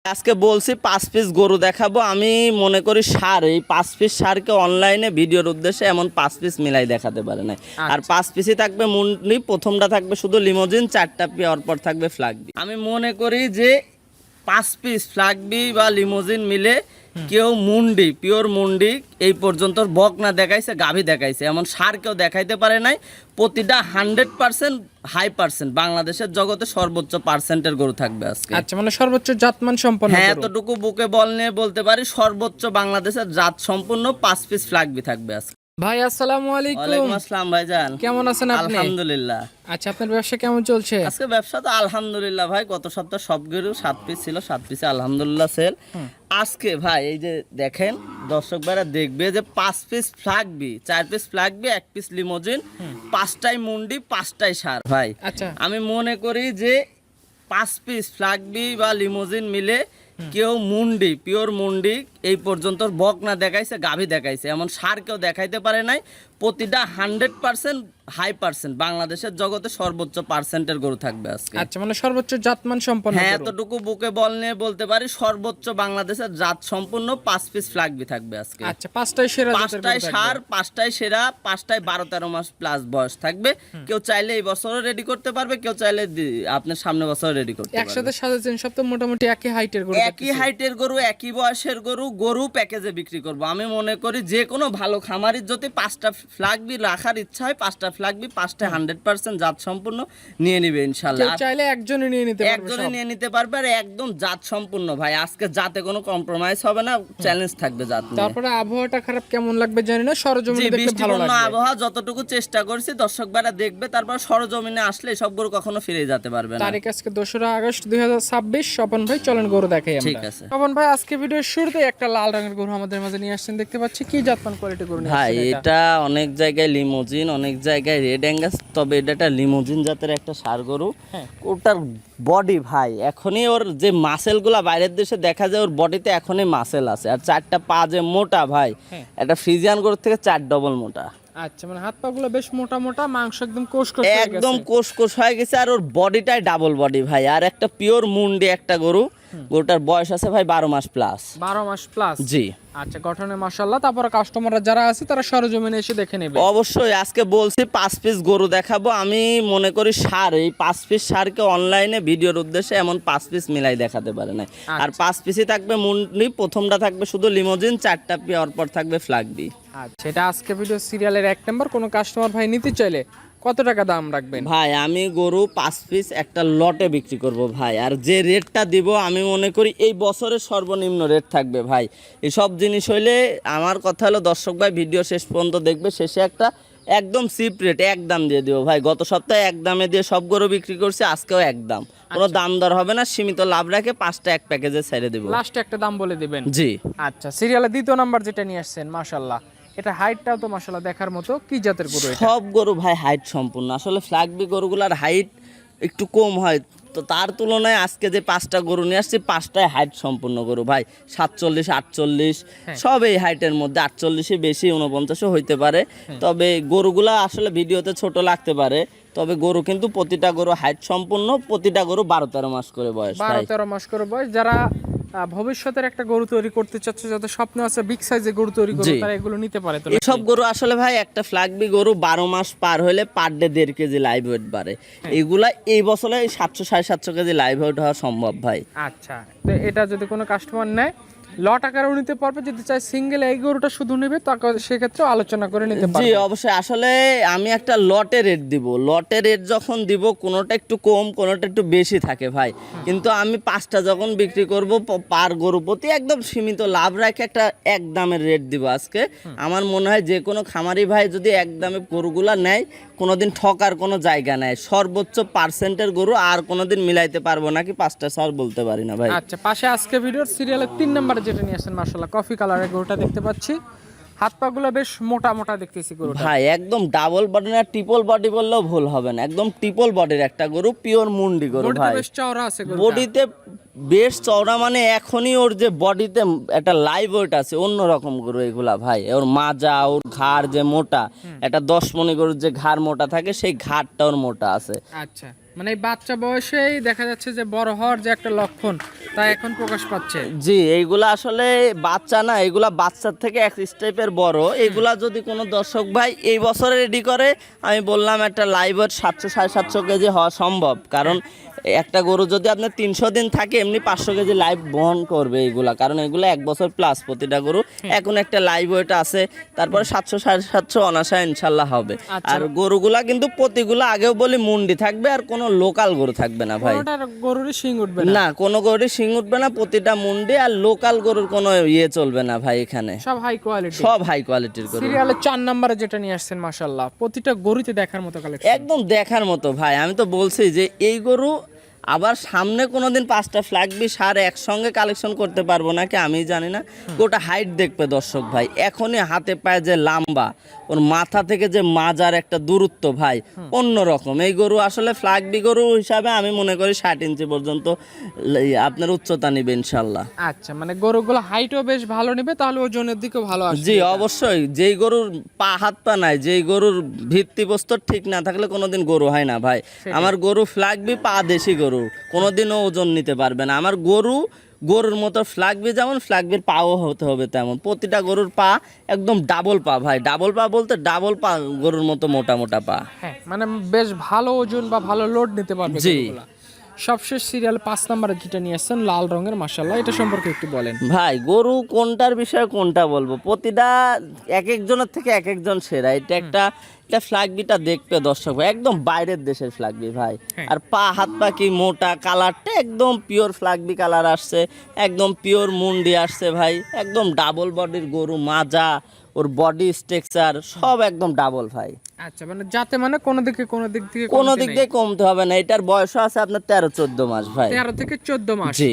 আজকে বলছি 5 পিস গরু দেখাবো। আমি মনে করি সার এই 5 পিস সারকে অনলাইনে ভিডিওর উদ্দেশ্যে এমন 5 পিস মিলাই দেখাতে পারে না। আর 5 পিসই থাকবে মুন্ডি, প্রথমটা থাকবে শুধু লিমোজিন, 4টা পিওর পর থাকবে ফ্ল্যাগবি। আমি মনে করি যে 5 পিস ফ্ল্যাগবি বা লিমোজিন মিলে কেউ মুন্ডি, পিওর মুন্ডি এই পর্যন্ত বকনা দেখাইছে, গাভী দেখাইছে, এমন সার কেউ দেখাইতে পারে নাই। প্রতিটা 100% হাই পার্সেন্ট বাংলাদেশের জগতে সর্বোচ্চ পার্সেন্টের গরু থাকবে আজকে। আচ্ছা, মানে সর্বোচ্চ জাতমান সম্পন্ন হ্যাঁ, গরু। এতটুকু বুকে বল নিয়ে বলতে পারি সর্বোচ্চ বাংলাদেশের জাত সম্পূর্ণ 5 পিস ফ্ল্যাগবি থাকবে আজকে। ভাই আসসালামু আলাইকুম। ওয়ালাইকুম আসসালাম ভাইজান, কেমন আছেন আপনি? আলহামদুলিল্লাহ। আচ্ছা, আপনার ব্যবসা কেমন চলছে? আজকে ব্যবসা তো আলহামদুলিল্লাহ ভাই, গত সপ্তাহ সব গরু 7 পিস ছিল, 7 পিসে আলহামদুলিল্লাহ সেল। আজকে ভাই এই যে দেখেন, দর্শক ভাইরা দেখবে যে 5 পিস ফ্ল্যাগবি, 4 পিস ফ্ল্যাগবি, 1 পিস লিমোজিন, 5টাই মুন্ডি, 5টাই সার ভাই। আচ্ছা, আমি মনে করি যে 5 পিস ফ্ল্যাগবি বা লিমোজিন মিলে কেউ মুন্ডি, পিওর মুন্ডি এই পর্যন্ত বকনা দেখাইছে, গাভী দেখাইছে, এমন সার কেউ দেখাইতে পারে নাই। প্রতিটা 100% হাই পার্সেন্ট বাংলাদেশের জগতে সর্বোচ্চ পার্সেন্টের গরু থাকবে আজকে। আচ্ছা, মানে সর্বোচ্চ জাতমান সম্পন্ন হ্যাঁ, গরু। এতটুকু বুকে বল নিয়ে বলতে পারি সর্বোচ্চ বাংলাদেশের জাত সম্পূর্ণ 5 পিস ফ্ল্যাগবি থাকবে আজকে। আচ্ছা, 5টাই সেরা জাতের 5টাই গরু থাকবে। সার, 5টাই সেরা, 5টাই 12-13 মাস প্লাস বয়স থাকবে। কেউ চাইলে এই বছরও রেডি করতে পারবে, কেউ চাইলে আপনার সামনে বছর রেডি করতে পারবে। একসাথে সাজাচ্ছেন সব তো মোটামুটি একই হাইটের গরু। একই হাইটের গরু, একই বয়সের গরু, গরু প্যাকেজে বিক্রি করব। আমি মনে করি যে কোনো ভালো খামারির যদি 5টা ফ্ল্যাগবি রাখার ইচ্ছা হয়, 5টা ফ্ল্যাগবি, 5টা 100% জাত সম্পূর্ণ নিয়ে নিবে ইনশাআল্লাহ। কেউ চাইলে একজনই নিয়ে নিতে পারবে। একজনে নিয়ে নিতে পারবে, আর একদম জাত সম্পূর্ণ ভাই। আজকে জাতে কোনো কম্প্রোমাইজ হবে না, চ্যালেঞ্জ থাকবে জাত নিয়ে। তারপরে আবহাওয়াটা খারাপ কেমন লাগবে জানি না, সরজমিনে দেখলে ভালো বৃষ্টিপূর্ণ লাগবে। আবহাওয়া, যতটুকু চেষ্টা করছি দর্শক ভাইরা দেখবে, তারপর সরজমিনে আসলে সব গরু কখনো ফিরে যেতে পারবে না। তারিখ আজকে 2রা আগস্ট 2026। স্বপন ভাই চলেন গরু দেখাই আমরা। ঠিক আছে স্বপন ভাই, আজকে ভিডিওর শুরুতে একটা লাল রঙের গরু আমাদের মাঝে নিয়ে আসছেন, দেখতে পাচ্ছি। কি জাতমান কোয়ালিটি গরু নিয়ে ভাই? আসছেন এটা? এটা অনেক জায়গায় লিমোজিন, অনেক জায়গায় রেড অ্যাঙ্গাস, তবে এটা একটা লিমোজিন জাতের একটা ষাঁড় গরু। ওটার বডি ভাই এখনই, ওর যে মাসেলগুলা বাইরের দেশে দেখা যায়, ওর বডিতে এখনই মাসেল আছে। আর 4টা পা যে মোটা ভাই, একটা ফ্রিজিয়ান গরুর থেকে 4 ডবল মোটা। আচ্ছা, মানে হাত পা গুলো বেশ মোটা মোটা, মাংস একদম কোষ কোষ হয়ে গেছে। একদম কোষ কোষ হয়ে গেছে, আর ওর বডিটাই ডাবল বডি ভাই। আর একটা পিওর মুন্ডি একটা গরু, গরুটার বয়স আছে ভাই 12 মাস প্লাস। 12 মাস প্লাস? জি। আচ্ছা, গঠনে মাশাআল্লাহ। তারপরে কাস্টমাররা যারা আছে তারা সরজমিনে এসে দেখে নেবে। অবশ্যই আজকে বলছি 5 পিস গরু দেখাবো। আমি মনে করি সার এই 5 পিস সারকে অনলাইনে ভিডিওর উদ্দেশ্যে এমন 5 পিস মিলাই দেখাতে পারে না। আর 5 পিসই থাকবে মুন্ডি, প্রথমটা থাকবে শুধু লিমোজিন, 4টা পিওর পর থাকবে ফ্ল্যাগবি। আচ্ছা, এটা আজকে ভিডিও সিরিয়ালের 1 নাম্বার। কোন কাস্টমার ভাই নিতে চাইলে কত টাকা দাম রাখবেন? ভাই আমি গরু 5 পিস একটা লটে বিক্রি করব ভাই, আর যে রেটটা দিব আমি মনে করি এই বছরের সর্বনিম্ন রেট থাকবে ভাই। এসব জিনিস হইলে আমার কথা হলো দর্শক ভাই ভিডিও শেষ পর্যন্ত দেখবে, শেষে একটা একদম চিপ রেট এক দাম দিয়ে দিব ভাই। গত সপ্তাহে এক দামে দিয়ে সব গরু বিক্রি করছি, আজকেও এক দাম, কোনো দাম দর হবে না, সীমিত লাভ রেখে 5টা এক প্যাকেজে ছেড়ে দেব। লাস্টে একটা দাম বলে দিবেন। জি। আচ্ছা, সিরিয়ালের 2 নাম্বার যেটা নিয়ে আসছেন, মাশাআল্লাহ, এটা হাইটটাও তো মাশাআল্লাহ দেখার মতো। কি জাতের গরু এটা? সব গরু ভাই হাইট সম্পূর্ণ। আসলে ফ্ল্যাগবি গরুগুলার হাইট একটু কম হয়, তো তার তুলনায় আজকে যে 5টা গরু নিয়ে আসছি, 5টায় হাইট সম্পূর্ণ গরু ভাই। 47, 48 সব এই হাইটের মধ্যে, 48ই বেশি, 49ও হইতে পারে। তবে গরুগুলা আসলে ভিডিওতে ছোট লাগতে পারে, তবে গরু কিন্তু প্রতিটা গরু হাইট সম্পূর্ণ, প্রতিটা গরু 12-13 মাস করে বয়স ভাই। 12-13 মাস করে বয়স। যারা ভবিষ্যতের একটা গরু তৈরি করতে চাচ্ছে, যাদের স্বপ্ন আছে বিগ সাইজে গরু তৈরি করবে, তারা এগুলো নিতে পারে। তো এসব গরু আসলে ভাই, একটা ফ্ল্যাগবি গরু 12 মাস পার হলে per day 1.5 KG live weight বাড়ে। এগুলা এই বছরে 700-750 কেজি লাইভ ওয়েট হওয়া সম্ভব ভাই। আচ্ছা, তো এটা যদি কোনো কাস্টমার নেয়, লট আকারেও নিতে পারবে। যদি চাই সিঙ্গেল এই গরুটা শুধু নেবে, তাকে সেক্ষেত্রে আলোচনা করে নিতে পারবে। জি অবশ্যই। আসলে আমি একটা লটে রেট দিব, লটে রেট যখন দিব কোনোটা একটু কম, কোনোটা একটু বেশি থাকে ভাই। কিন্তু আমি 5টা যখন বিক্রি করব, পার গরু প্রতি একদম সীমিত লাভ রাখে একটা এক দামের রেট দিব আজকে। আমার মনে হয় যে কোনো খামারি ভাই যদি এক দামে গরুগুলা নেয়, কোনোদিন ঠকার কোনো জায়গা নেই। সর্বোচ্চ পার্সেন্টের গরু আর কোনোদিন মিলাইতে পারবো নাকি 5টা স্যার বলতে পারি না ভাই। আচ্ছা, পাশে আজকে ভিডিওর সিরিয়ালের 3 নাম্বারে যেটা নিয়ে আসছেন, মাশাআল্লাহ, কফি কালারের গরুটা দেখতে পাচ্ছি। হাত পা গুলো বেশ মোটা মোটা দেখতেছি গরুটা ভাই। একদম ডাবল বডি না, ট্রিপল বডি বললেও ভুল হবে না, একদম ট্রিপল বডির একটা গরু, পিওর মুন্ডি গরু ভাই। বেশ চওড়া আছে গরুটা। বডিতে বেশ চওড়া, মানে এখনই ওর যে বডিতে একটা লাইভ ওয়েট আছে, অন্যরকম গরু এগুলা ভাই। ওর মাজা, ওর ঘাড় যে মোটা, একটা 10 মণি গরুর যে ঘাড় মোটা থাকে, সেই ঘাড়টা ওর মোটা আছে। আচ্ছা, মানে এই বাচ্চা বয়সেই দেখা যাচ্ছে যে বড় হওয়ার যে একটা লক্ষণ তা এখন প্রকাশ পাচ্ছে। জি, এইগুলা আসলে বাচ্চা না, এগুলা বাচ্চার থেকে এক স্টেপের বড়। এইগুলা যদি কোনো দর্শক ভাই এই বছরে রেডি করে, আমি বললাম একটা লাইভ ওয়েট 700-750 কেজি হওয়া সম্ভব। কারণ একটা গরু যদি আপনার 300 দিন থাকে, এমনি 500 কেজি লাইভ বহন করবে এইগুলা, কারণ এগুলো 1 বছর প্লাস প্রতিটা গরু। এখন একটা লাইভ ওয়েট আছে, তারপরে 700-750 অনাশা ইনশাল্লাহ হবে। আর গরুগুলা কিন্তু প্রতিগুলা আগেও বলি মুন্ডি থাকবে, আর কোনো লোকাল গরু থাকবে না ভাই। কোনোটার গরুরই শিং উঠবে না, কোনো গরুর শিং উঠবে না, প্রতিটা মুন্ডি। আর লোকাল গরুর কোনো ইয়ে চলবে না ভাই এখানে, সব হাই কোয়ালিটি, সব হাই কোয়ালিটির গরু। সিরিয়ালে 4 নম্বরে যেটা নিয়ে আসছেন মাশাআল্লাহ, প্রতিটা গরুতে দেখার মতো কালেকশন, একদম দেখার মতো ভাই। আমি তো বলছি যে এই গরু আবার সামনে কোনোদিন 5টা ফ্ল্যাগবি সার একসঙ্গে কালেকশন করতে পারবো নাকি আমি জানি না। গোটা হাইট দেখবে দর্শক ভাই, এখনই হাতে পায়ে যে লম্বা, ওর মাথা থেকে যে মাজার একটা দূরত্ব ভাই অন্যরকম। এই গরু আসলে ফ্ল্যাগবি গরু হিসাবে আমি মনে করি 60 ইঞ্চি পর্যন্ত আপনার উচ্চতা নিবে ইনশাল্লাহ। আচ্ছা, মানে গরুগুলো হাইটও বেশ ভালো নেবে, তাহলে ওজনের দিকেও ভালো আসবে। জি অবশ্যই, যেই গরুর পা হাত পা নাই, যেই গরুর ভিত্তিপ্রস্তর ঠিক না থাকলে কোনোদিন গরু হয় না ভাই। আমার গরু ফ্ল্যাগবি পা দেশি গরু, কোনোদিনও ওজন নিতে পারবে না। আমার গরুর মতো ফ্ল্যাগবি যেমন, ফ্ল্যাগবির পাও হতে হবে তেমন। প্রতিটা গরুর পা একদম ডাবল পা ভাই, ডাবল পা বলতে ডাবল পা, গরুর মতো মোটা মোটা পা। হ্যাঁ, মানে বেশ ভালো ওজন বা ভালো লোড নিতে পারবে জি। গরুগুলা। সবশেষ সিরিয়াল 5 নম্বরে যেটা নিয়ে আসছেন লাল রঙের, মাশাআল্লাহ, এটা সম্পর্কে একটু বলেন ভাই। গরু কোনটার বিষয়ে কোনটা বলবো, প্রতিটা এক একজনের থেকে এক একজন সেরা। এটা ফ্ল্যাগবিটা দেখবে দর্শক ভাই, একদম বাইরের দেশের ফ্ল্যাগবি ভাই। আর পা হাত পা কি মোটা, কালারটা একদম পিওর ফ্ল্যাগবি কালার আসছে, একদম পিওর মুন্ডি আসছে ভাই, একদম ডাবল বডির গরু, মাজা, ওর বডি স্ট্রাকচার সব একদম ডাবল ভাই। আচ্ছা, মানে যাতে মানে কোনো দিক থেকে কোনো দিক দিয়ে কমতে হবে না। এটার বয়সও আছে আপনার 13-14 মাস ভাই। 13 থেকে 14 মাস। জি।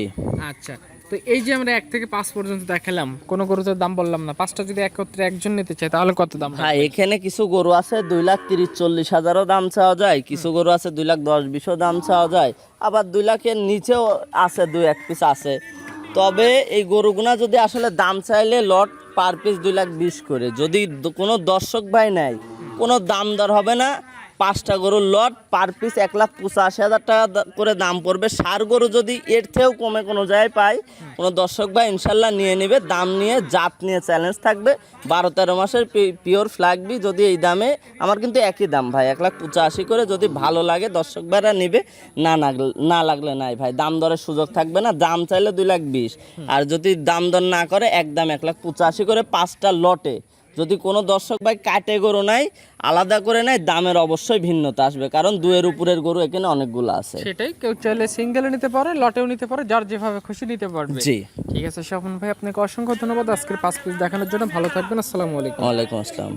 আচ্ছা, তো এই যে আমরা 1 থেকে 5 পর্যন্ত দেখালাম, কোন গরুর দাম বললাম না, 5টা যদি একত্রে একজন নিতে চায় তাহলে কত দাম? হ্যাঁ, এখানে কিছু গরু আছে 2,30,40,000ও দাম চাওয়া যায়, কিছু গরু আছে 2,10,20,000 দাম চাওয়া যায়, আবার 2 লাখের নিচেও আছে, 2-1 পিস আছে। তবে এই গরুগুনা যদি আসলে দাম চাইলে লট পার পিস 2,20,000 করে, যদি কোনো দর্শক ভাই নেয় কোনো দাম দর হবে না। 5টা গরুর লট পার পিস 1,85,000 টাকা করে দাম পড়বে। সার গরু যদি এর থেকেও কমে কোনো জায়গায় পায়, কোনো দর্শক ভাই ইনশাল্লাহ নিয়ে নেবে। দাম নিয়ে, জাত নিয়ে চ্যালেঞ্জ থাকবে। 12-13 মাসের পিওর ফ্ল্যাগবি যদি এই দামে, আমার কিন্তু একই দাম ভাই, 1,85,000 করে। যদি ভালো লাগে দর্শক ভাইরা নিবে, না লাগলে নাই ভাই, দাম দরের সুযোগ থাকবে না। দাম চাইলে 2,20,000, আর যদি দাম দর না করে একদম 1,85,000 করে 5টা লটে। যদি কোনো দর্শক ভাই কাটে গরু নাই, আলাদা করে নাই, দামের অবশ্যই ভিন্নতা আসবে, কারণ 2-এর উপরের গরু এখানে অনেকগুলো আছে। সেটাই, কেউ চাইলে সিঙ্গেলে নিতে পারে, লটেও নিতে পারে, যার যেভাবে খুশি নিতে পারবে। জি, ঠিক আছে স্বপন ভাই, আপনাকে অসংখ্য ধন্যবাদ আজকের 5 পিস দেখানোর জন্য। ভালো থাকবেন, আসসালামু আলাইকুম। ওয়ালাইকুম আসসালাম।